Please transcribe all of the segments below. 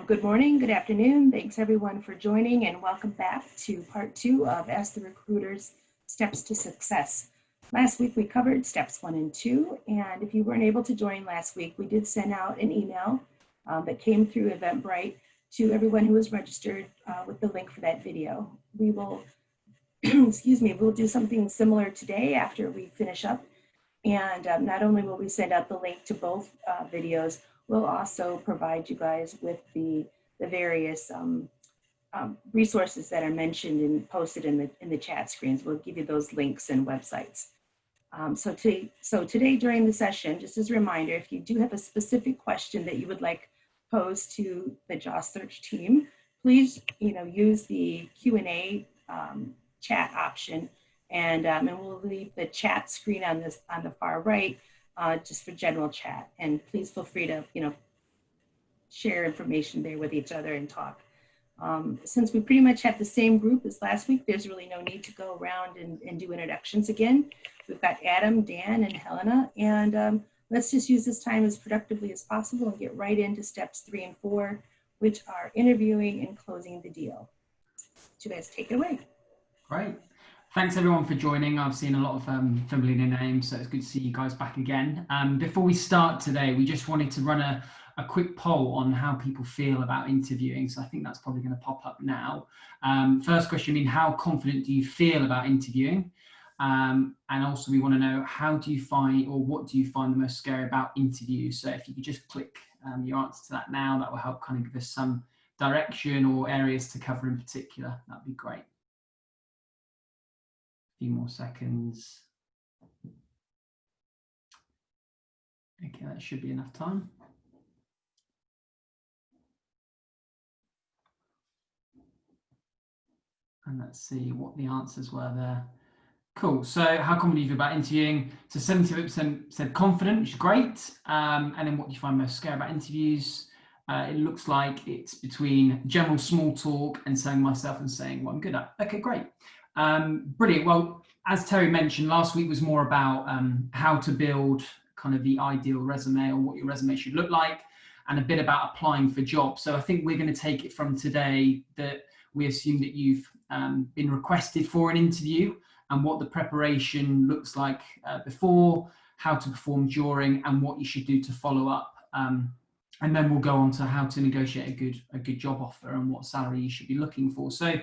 Good morning, good afternoon. Thanks everyone for joining and welcome back to part 2 of Ask the Recruiters Steps to Success. Last week we covered steps 1 and 2, and if you weren't able to join last week, we did send out an email that came through Eventbrite to everyone who was registered with the link for that video. We will, we'll do something similar today after we finish up. And not only will we send out the link to both videos, we'll also provide you guys with the various resources that are mentioned and posted in the chat screens. We'll give you those links and websites. So today during the session, just as a reminder, if you do have a specific question that you would like posed to the Job Search team, please use the Q&A chat option. And we'll leave the chat screen on the far right just for general chat. And please feel free to share information there with each other and talk. Since we pretty much have the same group as last week, there's really no need to go around and do introductions again. We've got Adam, Dan, and Helena, and let's just use this time as productively as possible and get right into steps 3 and 4, which are interviewing and closing the deal. So you guys take it away. Great. Thanks everyone for joining. I've seen a lot of familiar names, so it's good to see you guys back again. Before we start today, we just wanted to run a quick poll on how people feel about interviewing. So I think that's probably going to pop up now. First question, how confident do you feel about interviewing? And also we want to know, how do you find, or what do you find the most scary about interviews? So if you could just click your answer to that now, that will help kind of give us some direction or areas to cover in particular. That'd be great. Few more seconds. Okay, that should be enough time. And let's see what the answers were there. Cool. So how confident are you about interviewing? So 78% said confident, which is great. And then what do you find most scary about interviews? It looks like it's between general small talk and selling myself and saying what I'm good at. Okay, great. Brilliant. Well, as Terry mentioned, last week was more about how to build kind of the ideal resume or what your resume should look like, and a bit about applying for jobs. So I think we're going to take it from today that we assume that you've been requested for an interview and what the preparation looks like before, how to perform during, and what you should do to follow up. And then we'll go on to how to negotiate a good job offer and what salary you should be looking for. So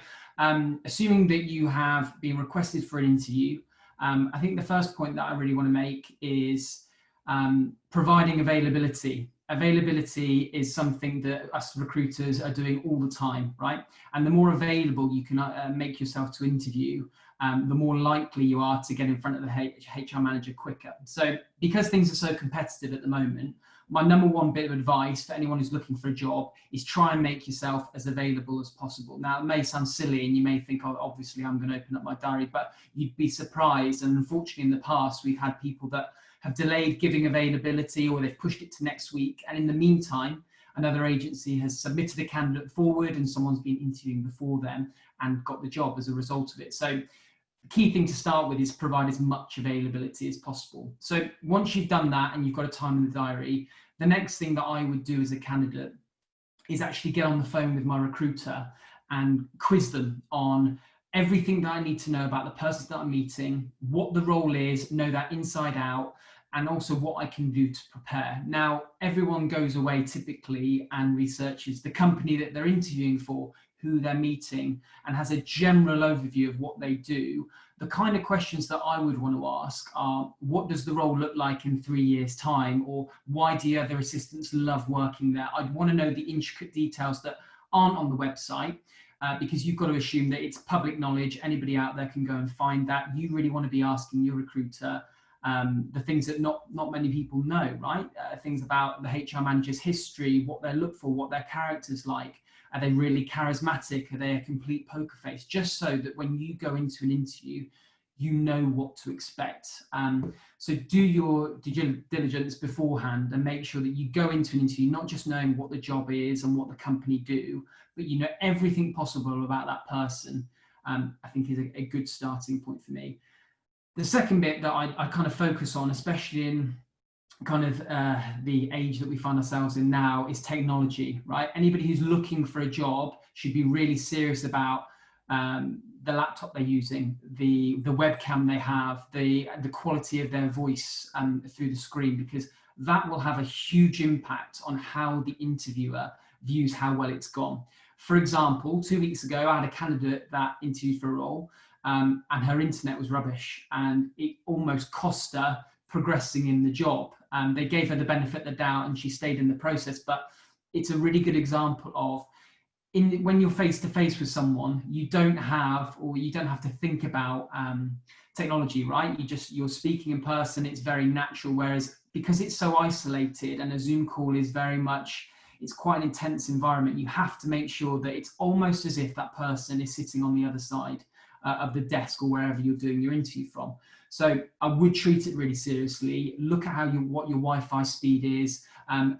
assuming that you have been requested for an interview, I think the first point that I really want to make is providing availability. Availability is something that us recruiters are doing all the time, right? And the more available you can make yourself to interview, the more likely you are to get in front of the HR manager quicker. So because things are so competitive at the moment, my number one bit of advice for anyone who's looking for a job is try and make yourself as available as possible. Now, it may sound silly and you may think, oh, obviously I'm going to open up my diary, but you'd be surprised. And unfortunately, in the past, we've had people that have delayed giving availability, or they've pushed it to next week. And in the meantime, another agency has submitted a candidate forward and someone's been interviewing before them and got the job as a result of it. So the key thing to start with is provide as much availability as possible. So once you've done that and you've got a time in the diary, the next thing that I would do as a candidate is actually get on the phone with my recruiter and quiz them on everything that I need to know about the person that I'm meeting, what the role is, know that inside out, and also what I can do to prepare. Now, everyone goes away typically and researches the company that they're interviewing for, who they're meeting, and has a general overview of what they do. The kind of questions that I would want to ask are, what does the role look like in 3 years' time? Or why do your other assistants love working there? I'd want to know the intricate details that aren't on the website, because you've got to assume that it's public knowledge. Anybody out there can go and find that. You really want to be asking your recruiter the things that not many people know, right? Things about the HR manager's history, what they look for, what their character's like. Are they really charismatic? Are they a complete poker face? Just so that when you go into an interview, you know what to expect. So do your due diligence beforehand and make sure that you go into an interview not just knowing what the job is and what the company do, but you know everything possible about that person. I think is a good starting point for me. The second bit that I kind of focus on, especially in kind of the age that we find ourselves in now is technology, right? Anybody who's looking for a job should be really serious about the laptop they're using, the webcam they have, the quality of their voice through the screen, because that will have a huge impact on how the interviewer views how well it's gone. For example, 2 weeks ago, I had a candidate that interviewed for a role, and her internet was rubbish, and it almost cost her progressing in the job. They gave her the benefit of the doubt, and she stayed in the process. But it's a really good example of when you're face to face with someone, you don't have to think about technology, right? You're speaking in person. It's very natural. Whereas because it's so isolated, and a Zoom call is very much, it's quite an intense environment, you have to make sure that it's almost as if that person is sitting on the other side of the desk or wherever you're doing your interview from. So I would treat it really seriously. Look at what your Wi-Fi speed is.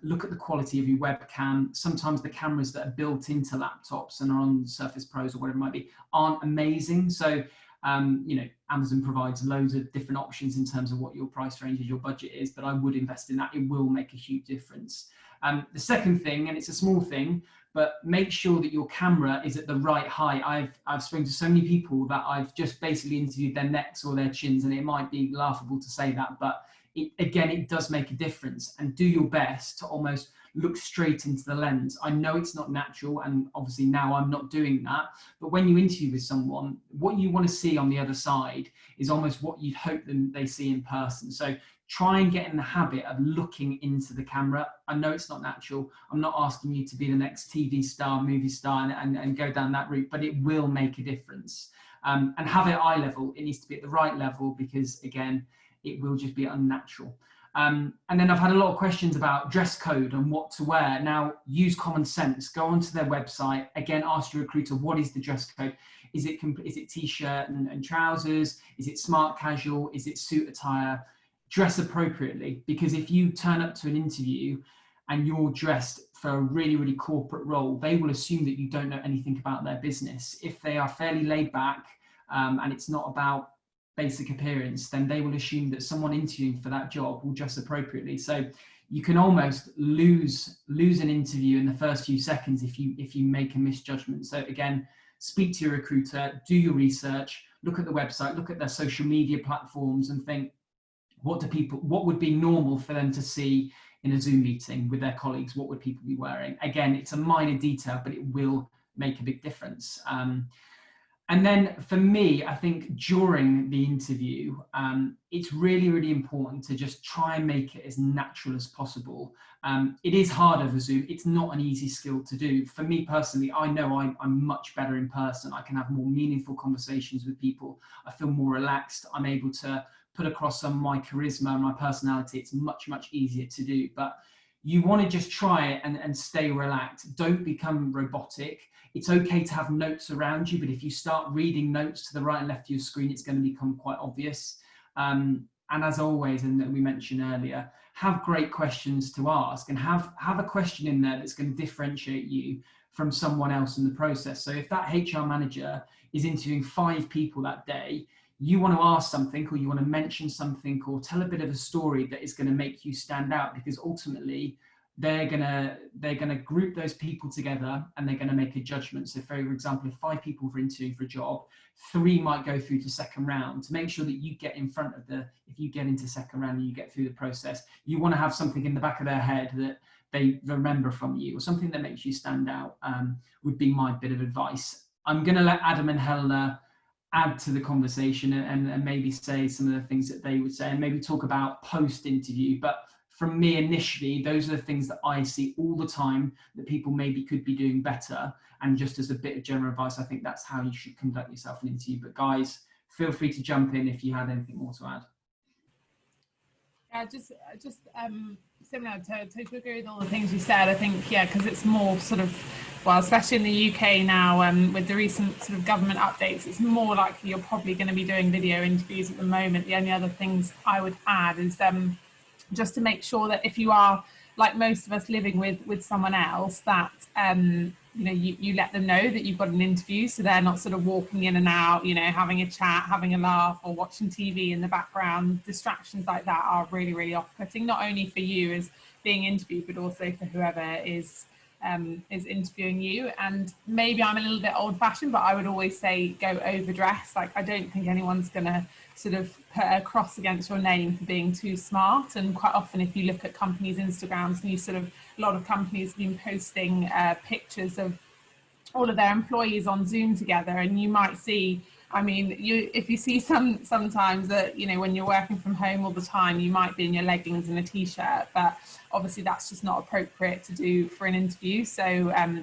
Look at the quality of your webcam. Sometimes the cameras that are built into laptops and are on Surface Pros or whatever it might be aren't amazing. So Amazon provides loads of different options in terms of what your price range is, your budget is, but I would invest in that. It will make a huge difference. The second thing, and it's a small thing, but make sure that your camera is at the right height. I've spoken to so many people that I've just basically interviewed their necks or their chins, and it might be laughable to say that, but it does make a difference. And do your best to almost look straight into the lens. I know it's not natural, and obviously now I'm not doing that, but when you interview with someone, what you want to see on the other side is almost what you'd hope they see in person. So try and get in the habit of looking into the camera. I know it's not natural. I'm not asking you to be the next TV star, movie star, and go down that route, but it will make a difference. And have it eye level. It needs to be at the right level, because again, it will just be unnatural. And then I've had a lot of questions about dress code and what to wear. Now, use common sense. Go onto their website. Again, ask your recruiter, what is the dress code? Is it t-shirt and trousers? Is it smart casual? Is it suit attire? Dress appropriately, because if you turn up to an interview and you're dressed for a really, really corporate role, they will assume that you don't know anything about their business. If they are fairly laid back and it's not about basic appearance, then they will assume that someone interviewing for that job will dress appropriately. So you can almost lose an interview in the first few seconds if you make a misjudgment. So again, speak to your recruiter, do your research, look at the website, look at their social media platforms, and think, what would be normal for them to see in a Zoom meeting with their colleagues? What would people be wearing? Again, it's a minor detail, but it will make a big difference. And then for me, I think during the interview, it's really, really important to just try and make it as natural as possible. It is hard over Zoom. It's not an easy skill to do. For me personally, I know I'm much better in person. I can have more meaningful conversations with people. I feel more relaxed. I'm able to put across some of my charisma and my personality. It's much, much easier to do. But you want to just try it and stay relaxed. Don't become robotic. It's okay to have notes around you, but if you start reading notes to the right and left of your screen, it's going to become quite obvious. And as always, and we mentioned earlier, have great questions to ask, and have a question in there that's going to differentiate you from someone else in the process. So if that HR manager is interviewing 5 people that day, you want to ask something, or you want to mention something, or tell a bit of a story that is going to make you stand out, because ultimately they're gonna group those people together and they're gonna make a judgment. So for example, if 5 people are interviewing for a job, 3 might go through to second round. To make sure that you get in front of if you get into second round and you get through the process, you want to have something in the back of their head that they remember from you, or something that makes you stand out, would be my bit of advice. I'm gonna let Adam and Helena add to the conversation and maybe say some of the things that they would say, and maybe talk about post-interview. But from me initially, those are the things that I see all the time that people maybe could be doing better. And just as a bit of general advice, I think that's how you should conduct yourself in an interview. But guys, feel free to jump in if you had anything more to add. Yeah, just similar to agree with all the things you said. I think, yeah, because it's more sort of, well, especially in the UK now, with the recent sort of government updates, it's more likely you're probably going to be doing video interviews at the moment. The only other things I would add is just to make sure that if you are like most of us living with someone else, that you know, you let them know that you've got an interview, so they're not sort of walking in and out, you know, having a chat, having a laugh, or watching TV in the background. Distractions like that are really, really off-putting, not only for you as being interviewed, but also for whoever is interviewing you. And maybe I'm a little bit old-fashioned, but I would always say go overdressed. Like, I don't think anyone's gonna sort of put a cross against your name for being too smart. And quite often, if you look at companies' Instagrams, and you sort of, a lot of companies have been posting pictures of all of their employees on Zoom together, and you might see, I mean, if you see sometimes that, you know, when you're working from home all the time, you might be in your leggings and a t-shirt, but obviously that's just not appropriate to do for an interview. So,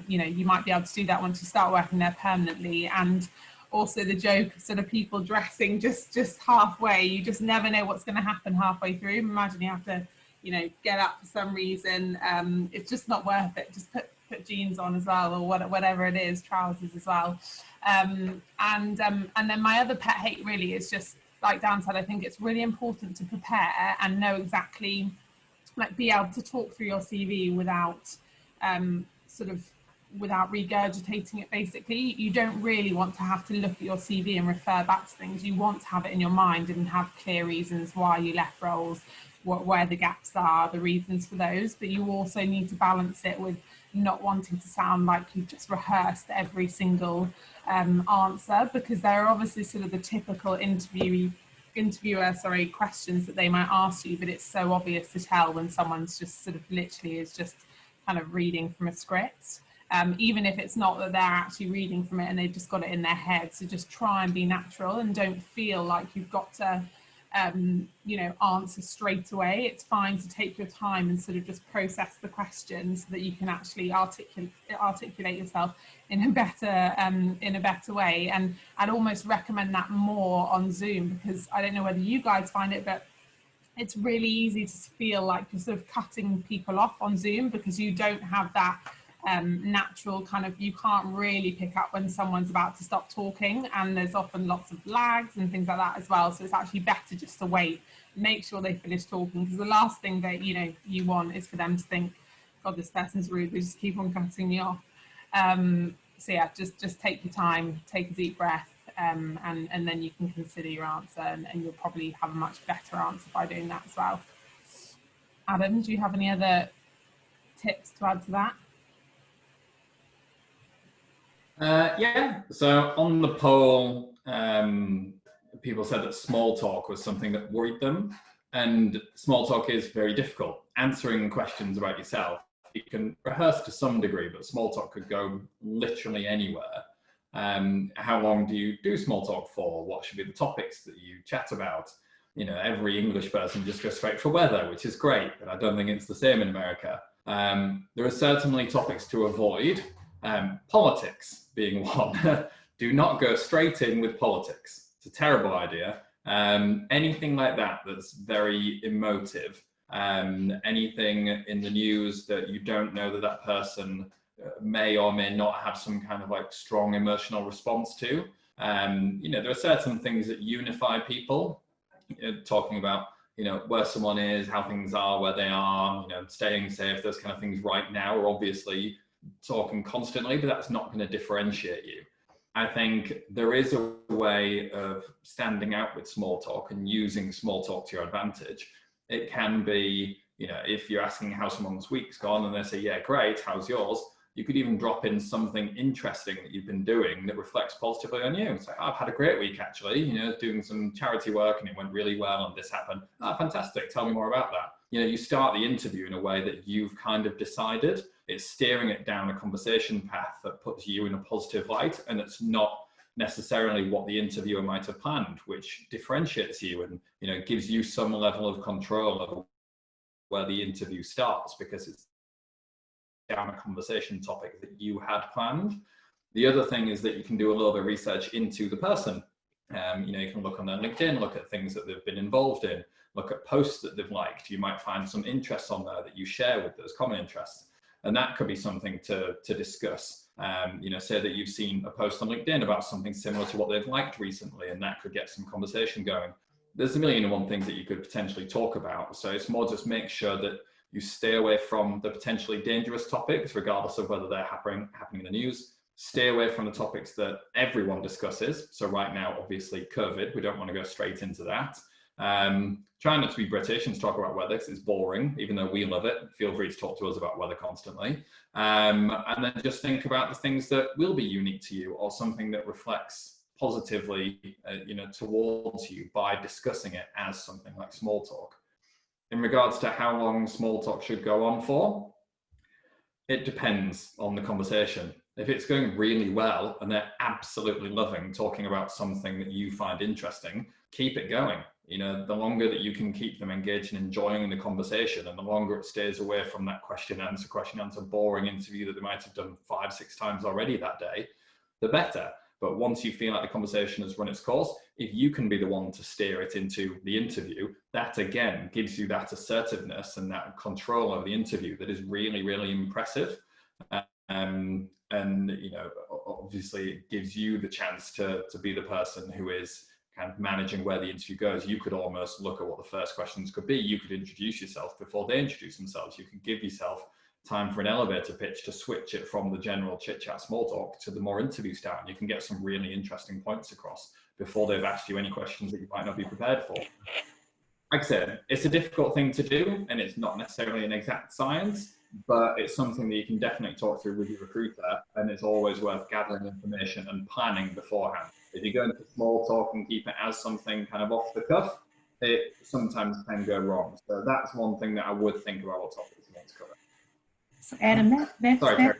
you know, you might be able to do that once you start working there permanently. And also the joke of sort of people dressing just halfway, you just never know what's going to happen halfway through. Imagine you have to, you know, get up for some reason. It's just not worth it. Just put jeans on as well, or whatever it is, trousers as well. And then my other pet hate really is just, like Dan said, I think it's really important to prepare and know exactly, like, be able to talk through your CV without without regurgitating it. Basically, you don't really want to have to look at your CV and refer back to things. You want to have it in your mind and have clear reasons why you left roles, where the gaps are, the reasons for those. But you also need to balance it with not wanting to sound like you've just rehearsed every single answer, because there are obviously sort of the typical interviewer questions that they might ask you, but it's so obvious to tell when someone's just sort of literally is just kind of reading from a script, even if it's not that they're actually reading from it and they've just got it in their head. So just try and be natural and don't feel like you've got to you know, answer straight away. It's fine to take your time and sort of just process the questions so that you can actually articulate yourself in a better way. And I'd almost recommend that more on Zoom, because I don't know whether you guys find it, but it's really easy to feel like you're sort of cutting people off on Zoom, because you don't have that natural kind of, you can't really pick up when someone's about to stop talking, and there's often lots of lags and things like that as well. So it's actually better just to wait, make sure they finish talking, because the last thing that, you know, you want is for them to think, God, this person's rude, they just keep on cutting me off. So yeah, just take your time, take a deep breath, and then you can consider your answer, and you'll probably have a much better answer by doing that as well. Adam, do you have any other tips to add to that? Yeah, so on the poll, people said that small talk was something that worried them, and small talk is very difficult. Answering questions about yourself, you can rehearse to some degree, but small talk could go literally anywhere. How long do you do small talk for? What should be the topics that you chat about? You know, every English person just goes straight for weather, which is great, but I don't think it's the same in America. There are certainly topics to avoid. Politics being one. Do not go straight in with politics. It's a terrible idea. Anything like that that's very emotive, anything in the news that you don't know that that person may or may not have some kind of like strong emotional response to. You know, there are certain things that unify people, talking about, you know, where someone is, how things are, where they are, you know, staying safe, those kind of things right now are obviously talking constantly, but that's not going to differentiate you. I think there is a way of standing out with small talk and using small talk to your advantage. It can be, you know, if you're asking how someone's week's gone and they say, yeah, great, how's yours? You could even drop in something interesting that you've been doing that reflects positively on you. It's like, I've had a great week actually, you know, doing some charity work and it went really well and this happened. Oh, fantastic, tell me more about that. You know, you start the interview in a way that you've kind of decided. It's steering it down a conversation path that puts you in a positive light, and it's not necessarily what the interviewer might have planned, which differentiates you and, you know, gives you some level of control of where the interview starts, because it's down a conversation topic that you had planned. The other thing is that you can do a little bit of research into the person. You know, you can look on their LinkedIn, look at things that they've been involved in, look at posts that they've liked. You might find some interests on there that you share with those common interests. And that could be something to discuss. You know, say that you've seen a post on LinkedIn about something similar to what they've liked recently, and that could get some conversation going. There's a million and one things that you could potentially talk about. So it's more just make sure that You stay away from the potentially dangerous topics, regardless of whether they're happening in the news. Stay away from the topics that everyone discusses. So right now, obviously, COVID, we don't want to go straight into that. Try not to be British and talk about weather because it's boring, even though we love it. Feel free to talk to us about weather constantly. And then just think about the things that will be unique to you or something that reflects positively, towards you by discussing it as something like small talk. In regards to how long small talk should go on for, it depends on the conversation. If it's going really well and they're absolutely loving talking about something that you find interesting, keep it going. The longer that you can keep them engaged and enjoying the conversation, and the longer it stays away from that question answer boring interview that they might have done 5-6 times already that day, the better. But once you feel like the conversation has run its course, if you can be the one to steer it into the interview, that again gives you that assertiveness and that control of the interview that is really, really impressive. And obviously it gives you the chance to be the person who is kind of managing where the interview goes. You could almost look at what the first questions could be. You could introduce yourself before they introduce themselves. You could give yourself time for an elevator pitch to switch it from the general chit chat small talk to the more interview style. And you can get some really interesting points across before they've asked you any questions that you might not be prepared for. Like I said, it's a difficult thing to do and it's not necessarily an exact science, but it's something that you can definitely talk through with your recruiter, and it's always worth gathering information and planning beforehand. If you go into small talk and keep it as something kind of off the cuff, it sometimes can go wrong. So that's one thing that I would think about what topics you want to cover. So Adam, Sorry,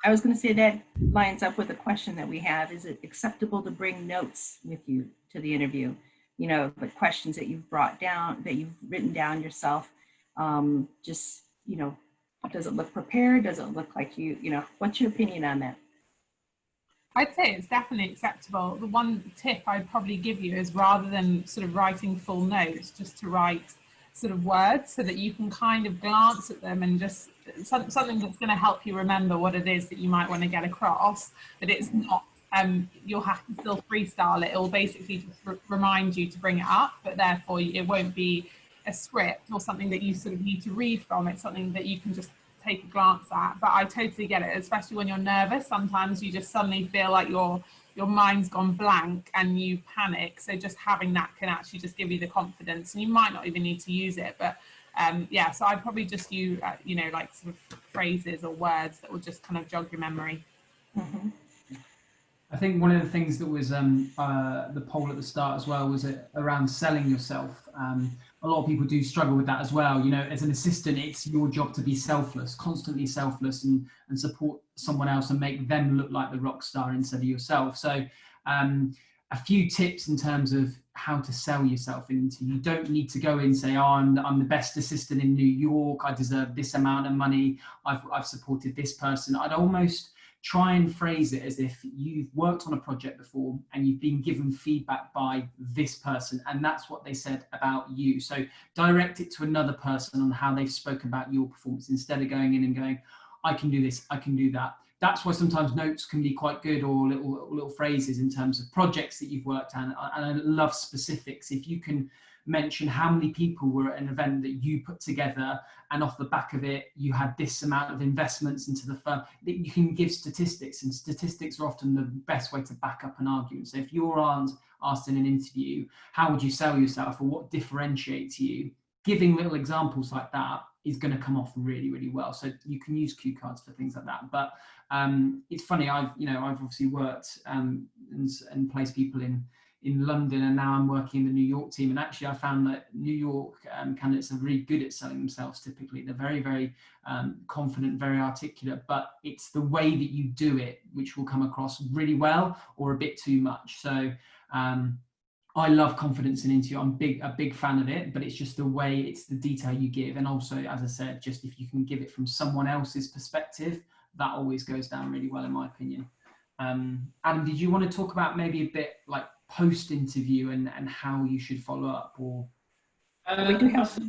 I was going to say that lines up with a question that we have. Is it acceptable to bring notes with you to the interview? The questions that you've brought down, that you've written down yourself, does it look prepared? Does it look like what's your opinion on that? I'd say it's definitely acceptable. The one tip I'd probably give you is, rather than sort of writing full notes, just to write sort of words so that you can kind of glance at them and just something that's going to help you remember what it is that you might want to get across. But it's not, you'll have to still freestyle it. It will basically just remind you to bring it up, but therefore it won't be a script or something that you sort of need to read from. It's something that you can just take a glance at. But I totally get it, especially when you're nervous. Sometimes you just suddenly feel like your mind's gone blank and you panic. So just having that can actually just give you the confidence, and you might not even need to use it. But so I'd probably just use like sort of phrases or words that will just kind of jog your memory. Mm-hmm. I think one of the things that was the poll at the start as well was around selling yourself. A lot of people do struggle with that as well. As an assistant, it's your job to be selfless, constantly selfless, and support someone else and make them look like the rock star instead of yourself. So a few tips in terms of how to sell yourself into. You don't need to go in and say, I'm the best assistant in New York, I deserve this amount of money, I've supported this person. I'd almost try and phrase it as if you've worked on a project before and you've been given feedback by this person, and that's what they said about you. So direct it to another person on how they've spoken about your performance, instead of going in and going, I can do this, I can do that. That's why sometimes notes can be quite good, or little phrases in terms of projects that you've worked on. And I love specifics. If you can mention how many people were at an event that you put together, and off the back of it you had this amount of investments into the firm, that you can give statistics, and statistics are often the best way to back up an argument. So if you're asked in an interview, how would you sell yourself, or what differentiates you, giving little examples like that is going to come off really, really well. So you can use cue cards for things like that. But it's funny, I've obviously worked and placed people in London, and now I'm working in the New York team. And actually I found that New York candidates are really good at selling themselves. Typically they're very, very confident, very articulate, but it's the way that you do it which will come across really well or a bit too much. So I love confidence in interview. I'm a big fan of it, but it's just the way, it's the detail you give. And also, as I said, just if you can give it from someone else's perspective, that always goes down really well in my opinion. Adam, did you want to talk about maybe a bit like post-interview and how you should follow up? Or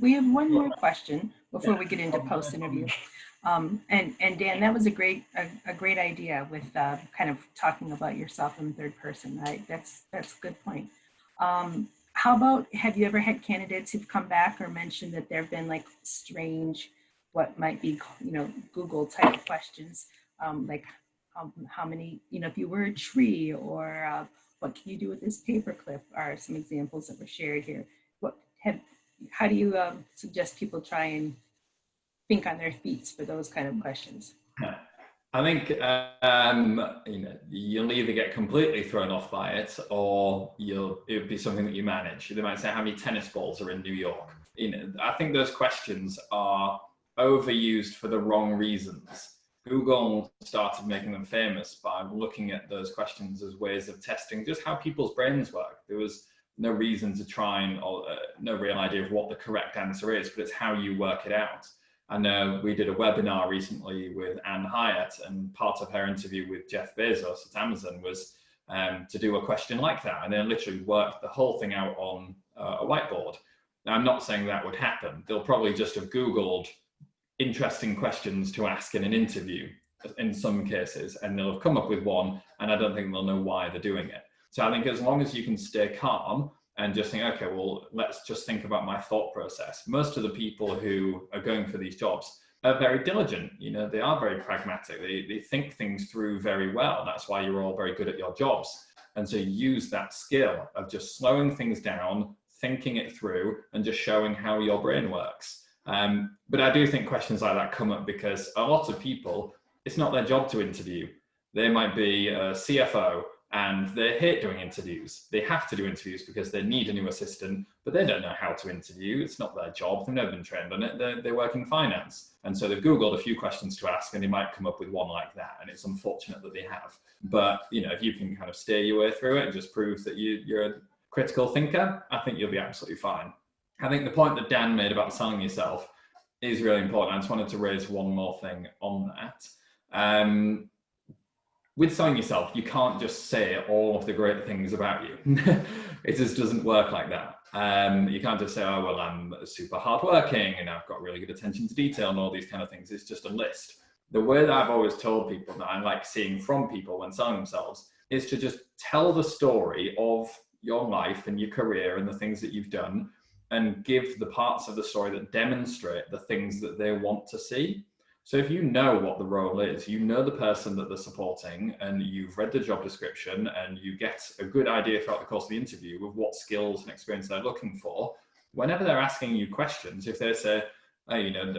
we have one more question before we get into post-interview. And Dan, that was a great idea with kind of talking about yourself in third person, right? That's a good point. How about, have you ever had candidates who've come back or mentioned that there have been like strange what might be, Google type questions, like how many, if you were a tree, or what can you do with this paperclip, are some examples that were shared here. How do you suggest people try and think on their feet for those kind of questions? I think you'll either get completely thrown off by it, or it'll be something that you manage. They might say, how many tennis balls are in New York? I think those questions are overused for the wrong reasons. Google started making them famous by looking at those questions as ways of testing just how people's brains work. There was no reason to try and, no real idea of what the correct answer is, but it's how you work it out. I know we did a webinar recently with Anne Hyatt, and part of her interview with Jeff Bezos at Amazon was to do a question like that, and then literally worked the whole thing out on a whiteboard. Now, I'm not saying that would happen. They'll probably just have Googled interesting questions to ask in an interview in some cases, and they'll have come up with one, and I don't think they'll know why they're doing it. So I think as long as you can stay calm and just think, okay, well, let's just think about my thought process. Most of the people who are going for these jobs are very diligent. They are very pragmatic. They think things through very well. That's why you're all very good at your jobs. And so use that skill of just slowing things down, thinking it through, and just showing how your brain works. But I do think questions like that come up because a lot of people, it's not their job to interview. They might be a CFO, and they hate doing interviews. They have to do interviews because they need a new assistant, but they don't know how to interview. It's not their job. They've never been trained on it. They work in finance. And so they've Googled a few questions to ask, and they might come up with one like that. And it's unfortunate that they have. But if you can kind of steer your way through it and just prove that you're a critical thinker, I think you'll be absolutely fine. I think the point that Dan made about selling yourself is really important. I just wanted to raise one more thing on that. With selling yourself, you can't just say all of the great things about you. It just doesn't work like that. You can't just say, oh, well, I'm super hardworking and I've got really good attention to detail and all these kind of things. It's just a list. The way that I've always told people that I like seeing from people when selling themselves is to just tell the story of your life and your career and the things that you've done, and give the parts of the story that demonstrate the things that they want to see. So if you know what the role is, you know the person that they're supporting, and you've read the job description, and you get a good idea throughout the course of the interview of what skills and experience they're looking for, whenever they're asking you questions, if they say, oh,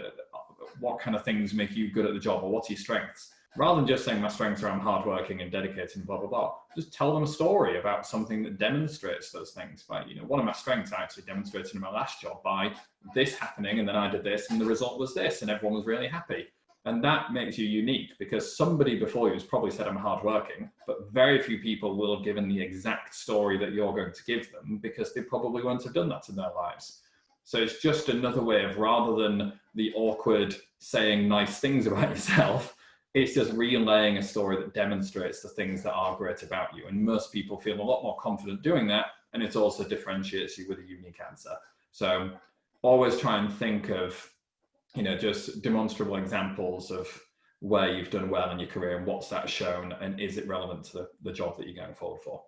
what kind of things make you good at the job, or what are your strengths? Rather than just saying my strengths are I'm hardworking and dedicated and blah, blah, blah, just tell them a story about something that demonstrates those things. By, one of my strengths I actually demonstrated in my last job by this happening, and then I did this, and the result was this, and everyone was really happy. And that makes you unique, because somebody before you has probably said I'm hardworking, but very few people will have given the exact story that you're going to give them, because they probably won't have done that in their lives. So it's just another way of, rather than the awkward saying nice things about yourself, it's just relaying a story that demonstrates the things that are great about you. And most people feel a lot more confident doing that. And it also differentiates you with a unique answer. So always try and think of, just demonstrable examples of where you've done well in your career and what's that shown, and is it relevant to the job that you're going forward for.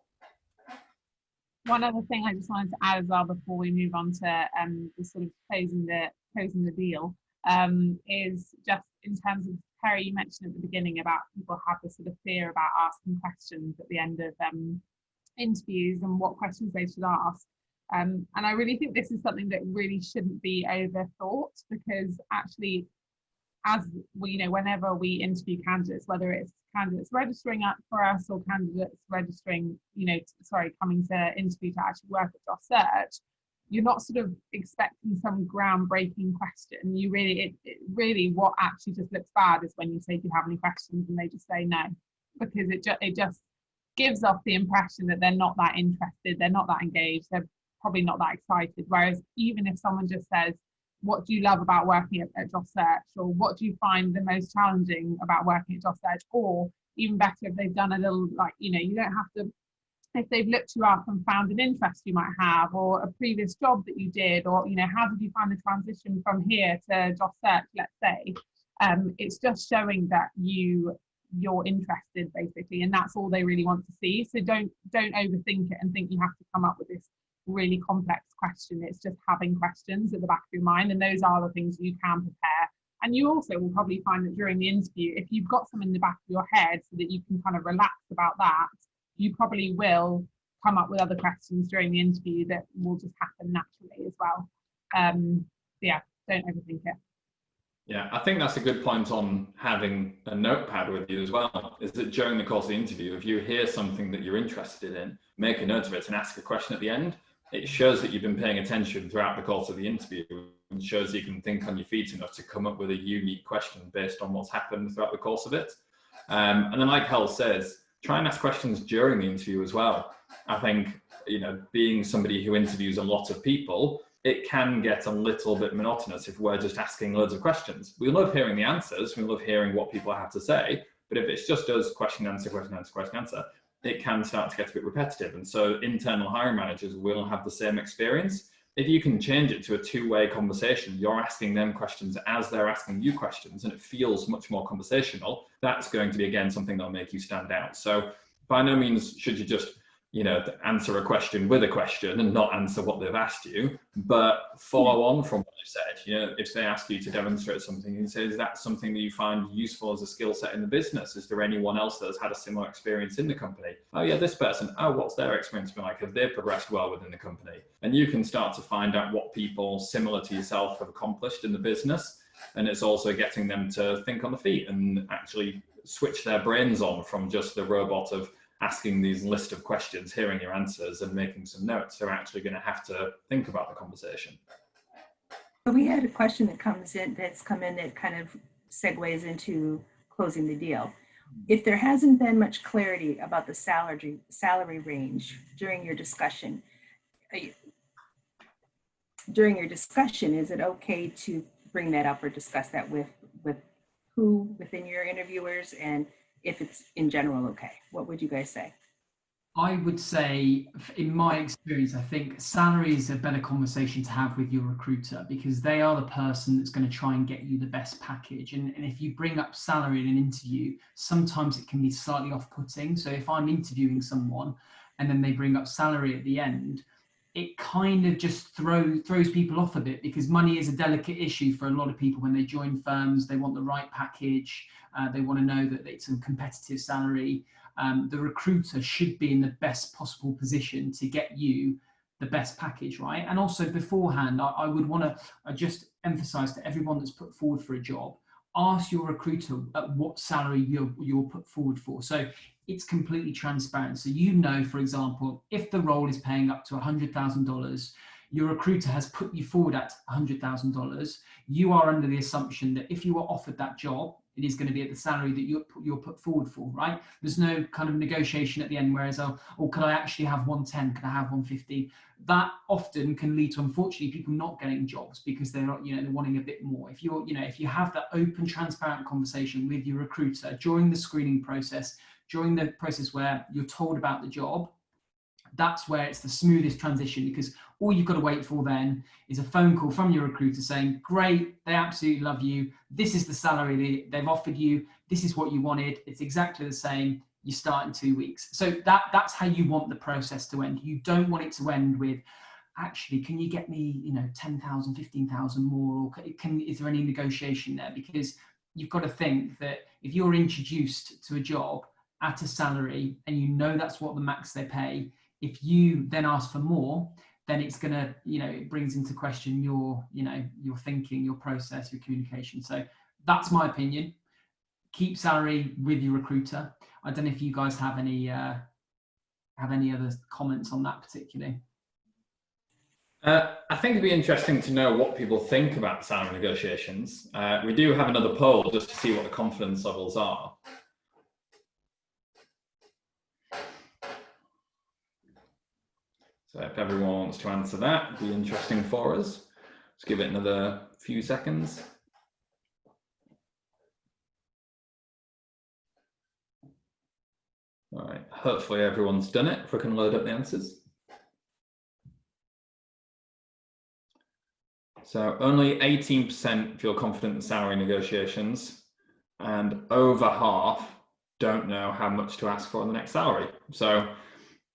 One other thing I just wanted to add as well before we move on to the sort of closing the deal is just in terms of, Terry, you mentioned at the beginning about people have this sort of fear about asking questions at the end of interviews and what questions they should ask. And I really think this is something that really shouldn't be overthought, because actually, as we, whenever we interview candidates, whether it's candidates registering up for us or candidates registering, coming to interview to actually work at Job Search, you're not sort of expecting some groundbreaking question. You really, what actually just looks bad is when you say, do you have any questions? And they just say no, because it just gives off the impression that they're not that interested, they're not that engaged, they're probably not that excited. Whereas even if someone just says, what do you love about working at Job Search, or what do you find the most challenging about working at Job Search, or even better, if they've done a little, you don't have to, if they've looked you up and found an interest you might have, or a previous job that you did, or how did you find the transition from here to Job Search, let's say. It's just showing that you're interested, basically, and that's all they really want to see. So don't overthink it and think you have to come up with this really complex question. It's just having questions at the back of your mind, and those are the things you can prepare, And you also will probably find that during the interview, if you've got some in the back of your head so that you can kind of relax about that, you probably will come up with other questions during the interview that will just happen naturally as well. Yeah, don't overthink it. Yeah, I think that's a good point on having a notepad with you as well, is that during the course of the interview, if you hear something that you're interested in, make a note of it and ask a question at the end. It shows that you've been paying attention throughout the course of the interview and shows you can think on your feet enough to come up with a unique question based on what's happened throughout the course of it. And then like Hel says, try and ask questions during the interview as well. I think, you know, being somebody who interviews a lot of people, it can get a little bit monotonous if we're just asking loads of questions. We love hearing the answers, we love hearing what people have to say, but if it's just us question, answer, question, answer, question, answer, it can start to get a bit repetitive. And so internal hiring managers will have the same experience. If you can change it to a two-way conversation, you're asking them questions as they're asking you questions, and it feels much more conversational, that's going to be, again, something that'll make you stand out. So by no means should you just, you know, answer a question with a question and not answer what they've asked you, but follow on from what they've said. You know, if they ask you to demonstrate something, you say, is that something that you find useful as a skill set in the business? Is there anyone else that has had a similar experience in the company? Oh yeah, this person. Oh, what's their experience been like? Have they progressed well within the company? And you can start to find out what people similar to yourself have accomplished in the business. And it's also getting them to think on the feet and actually switch their brains on from just the robot of asking these list of questions, hearing your answers and making some notes. They're actually going to have to think about the conversation. So we had a question that that's come in that kind of segues into closing the deal. If there hasn't been much clarity about the salary range during your discussion, is it okay to bring that up or discuss that with who within your interviewers, and if it's in general okay? What would you guys say? I would say, in my experience, I think salary is a better conversation to have with your recruiter, because they are the person that's going to try and get you the best package. And if you bring up salary in an interview, sometimes it can be slightly off-putting. So if I'm interviewing someone and then they bring up salary at the end, it kind of just throws people off a bit, because money is a delicate issue for a lot of people when they join firms. They want the right package. They want to know that it's a competitive salary. The recruiter should be in the best possible position to get you the best package, right? And also beforehand, I would want to just emphasize to everyone that's put forward for a job, ask your recruiter at what salary you're put forward for. So it's completely transparent. So you know, for example, if the role is paying up to $100,000, your recruiter has put you forward at $100,000, you are under the assumption that if you are offered that job, it is going to be at the salary that you're put forward for, right? There's no kind of negotiation at the end, whereas, could I actually have 110? Could I have 150? That often can lead to, unfortunately, people not getting jobs because they're not, they're wanting a bit more. If you have that open, transparent conversation with your recruiter during the screening process, during the process where you're told about the job, that's where it's the smoothest transition, because all you've got to wait for then is a phone call from your recruiter saying, great, they absolutely love you. This is the salary they've offered you. This is what you wanted. It's exactly the same. You start in 2 weeks. So that's how you want the process to end. You don't want it to end with, actually, can you get me, 10,000, 15,000 more? Or is there any negotiation there? Because you've got to think that if you're introduced to a job at a salary and you know that's what the max they pay, if you then ask for more, then it's going to, it brings into question your thinking, your process, your communication. So that's my opinion. Keep salary with your recruiter. I don't know if you guys have any other comments on that particularly. I think it'd be interesting to know what people think about salary negotiations. We do have another poll just to see what the confidence levels are. So if everyone wants to answer that, it'd be interesting for us. Let's give it another few seconds. All right, hopefully everyone's done it. If we can load up the answers. So only 18% feel confident in salary negotiations, and over half don't know how much to ask for in the next salary. So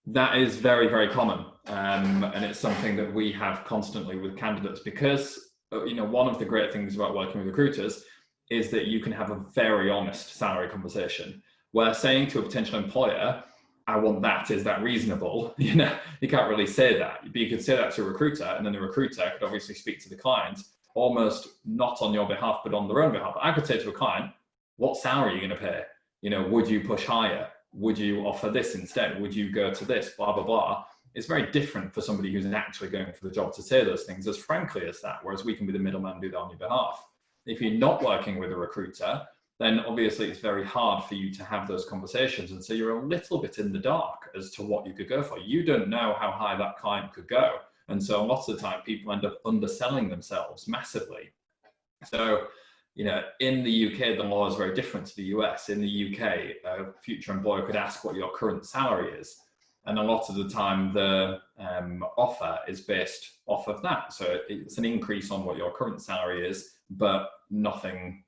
that is very, very common. And it's something that we have constantly with candidates, because one of the great things about working with recruiters is that you can have a very honest salary conversation where saying to a potential employer, I want that, is that reasonable? You know, you can't really say that, but you could say that to a recruiter, and then the recruiter could obviously speak to the client almost not on your behalf, but on their own behalf. I could say to a client, what salary are you going to pay? You know, would you push higher? Would you offer this instead? Would you go to this? Blah, blah, blah. It's very different for somebody who's actually going for the job to say those things as frankly as that, whereas we can be the middleman and do that on your behalf. If you're not working with a recruiter, then obviously it's very hard for you to have those conversations. And so you're a little bit in the dark as to what you could go for. You don't know how high that client could go. And so lots of the time people end up underselling themselves massively. So, you know, in the UK, the law is very different to the US. In the UK, a future employer could ask what your current salary is. And a lot of the time the offer is based off of that. So it's an increase on what your current salary is, but nothing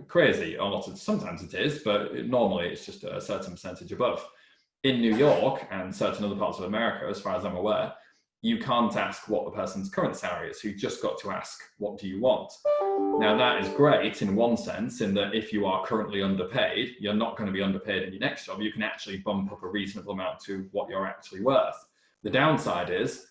crazy. Sometimes it is, but normally it's just a certain percentage above. In New York and certain other parts of America, as far as I'm aware, you can't ask what the person's current salary is. You've just got to ask, what do you want? Now that is great in one sense, in that if you are currently underpaid, you're not going to be underpaid in your next job. You can actually bump up a reasonable amount to what you're actually worth. The downside is,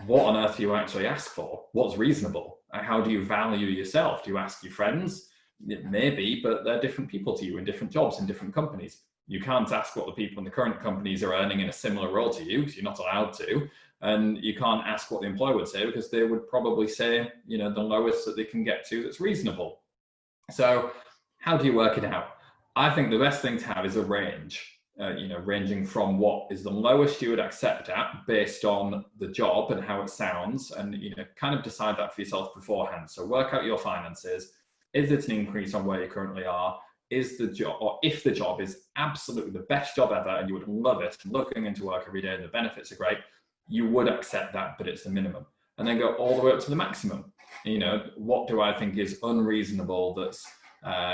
what on earth do you actually ask for? What's reasonable? How do you value yourself? Do you ask your friends? Maybe, but they're different people to you in different jobs, in different companies. You can't ask what the people in the current companies are earning in a similar role to you, because you're not allowed to. And you can't ask what the employer would say, because they would probably say, you know, the lowest that they can get to that's reasonable. So how do you work it out? I think the best thing to have is a range, you know, ranging from what is the lowest you would accept at based on the job and how it sounds, and, you know, kind of decide that for yourself beforehand. So work out your finances. Is it an increase on where you currently are? Is the job, or if the job is absolutely the best job ever and you would love it, and looking into work every day and the benefits are great, you would accept that, but it's the minimum. And then go all the way up to the maximum. You know, what do I think is unreasonable that's,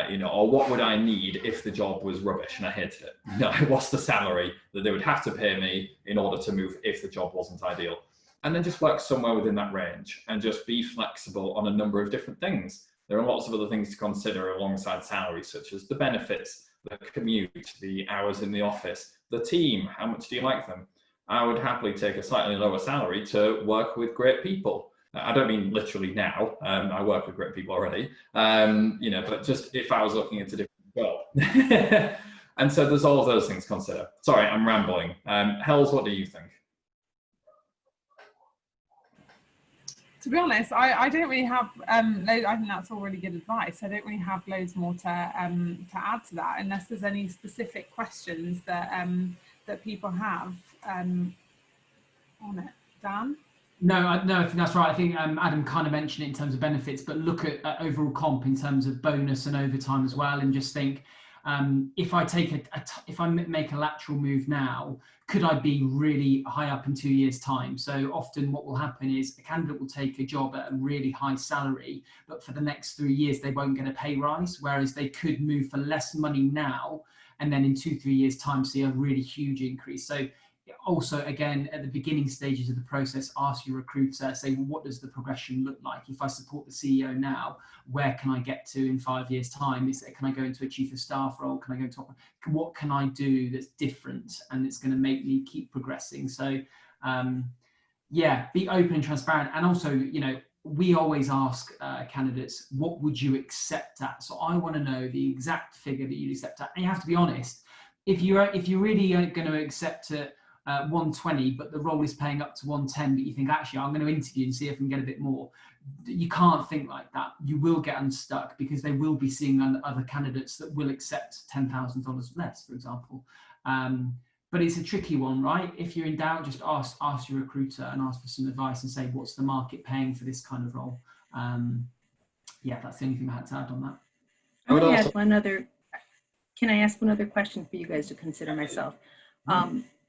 you know, or what would I need if the job was rubbish and I hated it? You know, what's the salary that they would have to pay me in order to move if the job wasn't ideal? And then just work somewhere within that range and just be flexible on a number of different things. There are lots of other things to consider alongside salary, such as the benefits, the commute, the hours in the office, the team, how much do you like them? I would happily take a slightly lower salary to work with great people. I don't mean literally now, I work with great people already, you know, but just if I was looking at a different job. And so there's all of those things to consider. Sorry, I'm rambling. Hells, what do you think? To be honest, I don't really have, I think that's all really good advice. I don't really have loads more to add to that, unless there's any specific questions that that people have on it. Dan? No, I think that's right. I think Adam kind of mentioned it in terms of benefits, but look at overall comp in terms of bonus and overtime as well, and just think, if I take if I make a lateral move now, could I be really high up in 2 years' time? So often what will happen is a candidate will take a job at a really high salary, but for the next 3 years, they won't get a pay rise, whereas they could move for less money now, and then in 2-3 years' time, see a really huge increase. So also, again, at the beginning stages of the process, ask your recruiter, say, well, what does the progression look like? If I support the CEO now, where can I get to in 5 years' time? Can I go into a chief of staff role? Can I go into, what can I do that's different and it's going to make me keep progressing? So, yeah, be open and transparent. And also, you know, we always ask candidates, what would you accept at? So I want to know the exact figure that you'd accept at. And you have to be honest. If you're really going to accept it, 120, but the role is paying up to 110, but you think, actually, I'm going to interview and see if I can get a bit more. You can't think like that. You will get unstuck because they will be seeing other candidates that will accept $10,000 less, for example. But it's a tricky one, right? If you're in doubt, just ask your recruiter and ask for some advice and say, what's the market paying for this kind of role? Yeah, that's the only thing I had to add on that. I want to add one other, can I ask one other question for you guys to consider myself?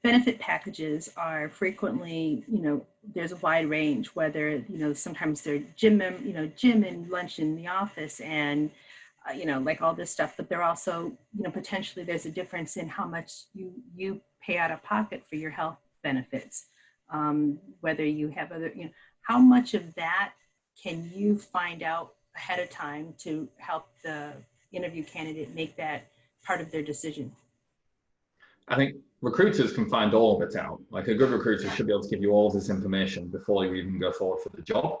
Benefit packages are frequently, you know, there's a wide range, whether, you know, sometimes they're gym and lunch in the office and, you know, like all this stuff, but they're also, you know, potentially there's a difference in how much you pay out of pocket for your health benefits. Whether you have other, you know, how much of that can you find out ahead of time to help the interview candidate make that part of their decision? I think recruiters can find all of it out. Like a good recruiter should be able to give you all of this information before you even go forward for the job.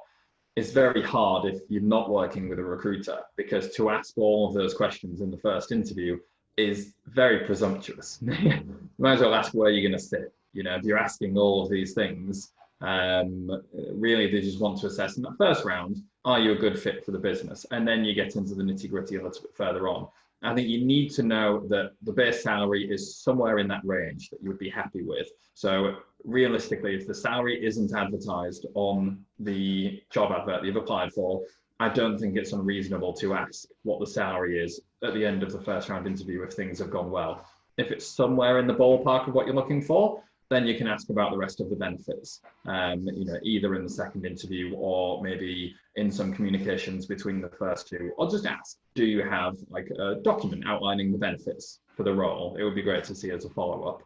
It's very hard if you're not working with a recruiter, because to ask all of those questions in the first interview is very presumptuous. You might as well ask where you're going to sit. You know, if you're asking all of these things, really they just want to assess in that first round, are you a good fit for the business? And then you get into the nitty gritty a little bit further on. I think you need to know that the base salary is somewhere in that range that you would be happy with. So realistically, if the salary isn't advertised on the job advert that you've applied for, I don't think it's unreasonable to ask what the salary is at the end of the first round interview if things have gone well. If it's somewhere in the ballpark of what you're looking for, then you can ask about the rest of the benefits, you know, either in the second interview or maybe in some communications between the first two, or just ask, do you have like a document outlining the benefits for the role? It would be great to see as a follow-up.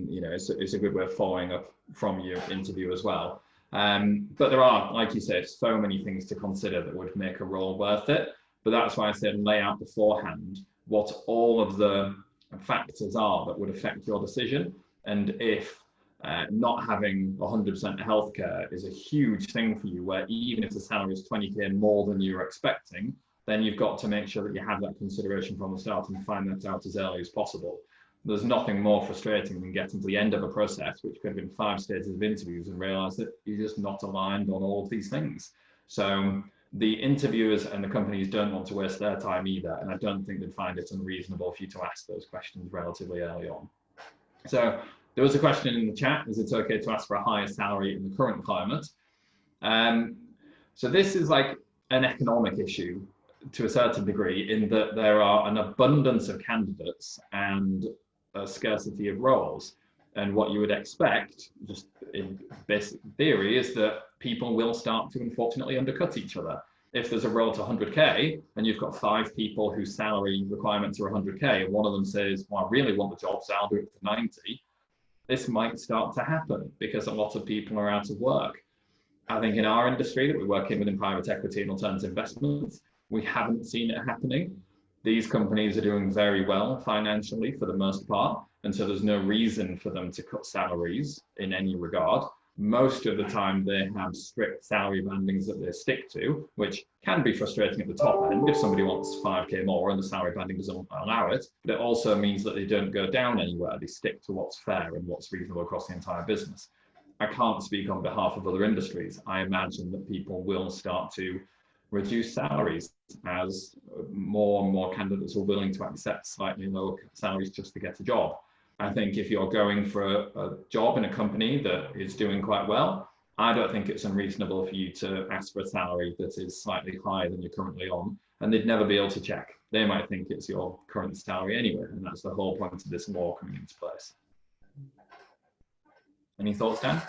You know, it's a good way of following up from your interview as well. But there are, like you said, so many things to consider that would make a role worth it. But that's why I said lay out beforehand what all of the factors are that would affect your decision. And if not having 100% healthcare is a huge thing for you, where even if the salary is 20k more than you were expecting, then you've got to make sure that you have that consideration from the start and find that out as early as possible. There's nothing more frustrating than getting to the end of a process, which could have been 5 stages of interviews, and realize that you're just not aligned on all of these things. So the interviewers and the companies don't want to waste their time either, and I don't think they'd find it unreasonable for you to ask those questions relatively early on. So there was a question in the chat, is it okay to ask for a higher salary in the current climate? So this is like an economic issue to a certain degree, in that there are an abundance of candidates and a scarcity of roles. And what you would expect, just in basic theory, is that people will start to unfortunately undercut each other. If there's a role to 100k and you've got 5 people whose salary requirements are 100k, and one of them says, well, I really want the job, so I'll do it for 90, this might start to happen because a lot of people are out of work. I think in our industry that we work in within private equity and alternative investments, we haven't seen it happening. These companies are doing very well financially for the most part, and so there's no reason for them to cut salaries in any regard. Most of the time they have strict salary bandings that they stick to, which can be frustrating at the top end if somebody wants 5k more and the salary banding doesn't allow it, but it also means that they don't go down anywhere. They stick to what's fair and what's reasonable across the entire business. I can't speak on behalf of other industries. I imagine that people will start to reduce salaries as more and more candidates are willing to accept slightly lower salaries just to get a job. I think if you're going for a job in a company that is doing quite well, I don't think it's unreasonable for you to ask for a salary that is slightly higher than you're currently on, and they'd never be able to check. They might think it's your current salary anyway, and that's the whole point of this law coming into place. Any thoughts, Dan?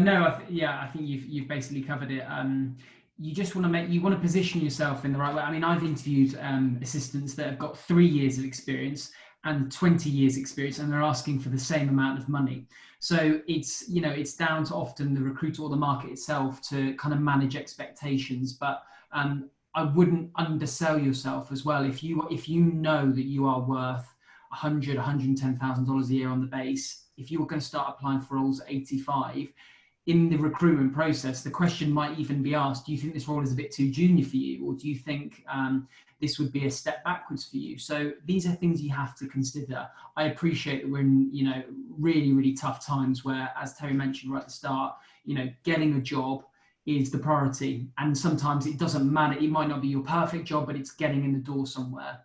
No, I think you've basically covered it. You just want to position yourself in the right way. I mean, I've interviewed assistants that have got 3 years of experience and 20 years experience, and they're asking for the same amount of money. So it's, you know, it's down to often the recruiter or the market itself to kind of manage expectations. But I wouldn't undersell yourself as well. If you know that you are worth $110,000 a year on the base, if you were going to start applying for roles at 85, in the recruitment process, the question might even be asked, do you think this role is a bit too junior for you? Or do you think this would be a step backwards for you? So these are things you have to consider. I appreciate that we're in, you know, really, really tough times where, as Terry mentioned right at the start, you know, getting a job is the priority. And sometimes it doesn't matter. It might not be your perfect job, but it's getting in the door somewhere.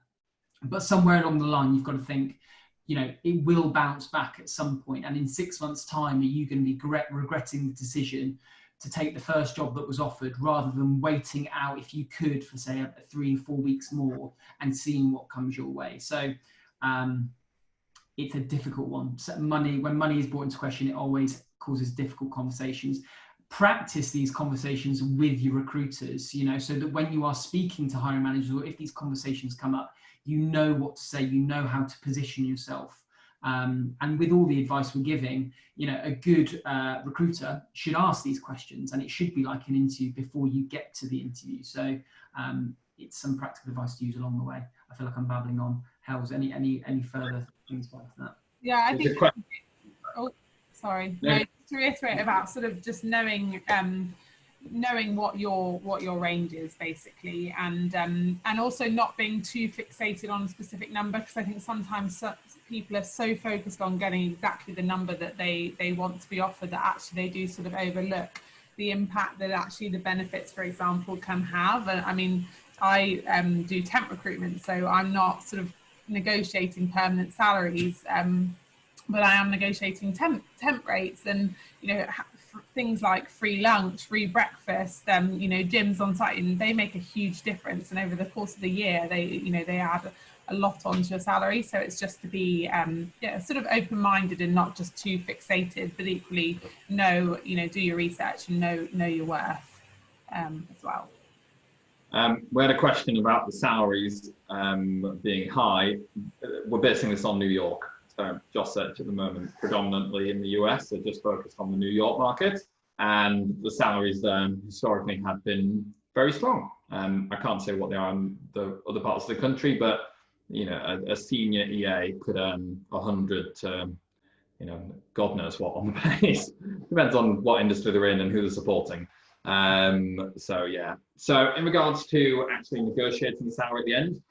But somewhere along the line, you've got to think, you know, it will bounce back at some point. And in 6 months' time, are you going to be regretting the decision to take the first job that was offered rather than waiting out, if you could, for say 3 or 4 weeks more and seeing what comes your way? So it's a difficult one. So when money is brought into question, it always causes difficult conversations. Practice these conversations with your recruiters, you know, so that when you are speaking to hiring managers, or if these conversations come up, you know what to say, you know how to position yourself. And with all the advice we're giving, you know, a good recruiter should ask these questions, and it should be like an interview before you get to the interview. So it's some practical advice to use along the way. I feel like I'm babbling on. How's any further things about that? Yeah, I There's a think. question. Oh, sorry. No. No, to reiterate about sort of just knowing what your range is basically, and also not being too fixated on a specific number, because I think sometimes people are so focused on getting exactly the number that they want to be offered that actually they do sort of overlook the impact that actually the benefits, for example, can have. And I mean, I do temp recruitment, so I'm not sort of negotiating permanent salaries, but I am negotiating temp rates, and things like free lunch, free breakfast, gyms on site, and they make a huge difference. And over the course of the year, they add a lot onto your salary. So it's just to be sort of open-minded and not just too fixated, but equally do your research and know your worth as well. We had a question about the salaries being high. We're basing this on New York. So job search at the moment, predominantly in the US, are just focused on the New York market, and the salaries there historically have been very strong. I can't say what they are in the other parts of the country, but a senior EA could earn 100 to God knows what on the base. Depends on what industry they're in and who they're supporting. So in regards to actually negotiating the salary at the end,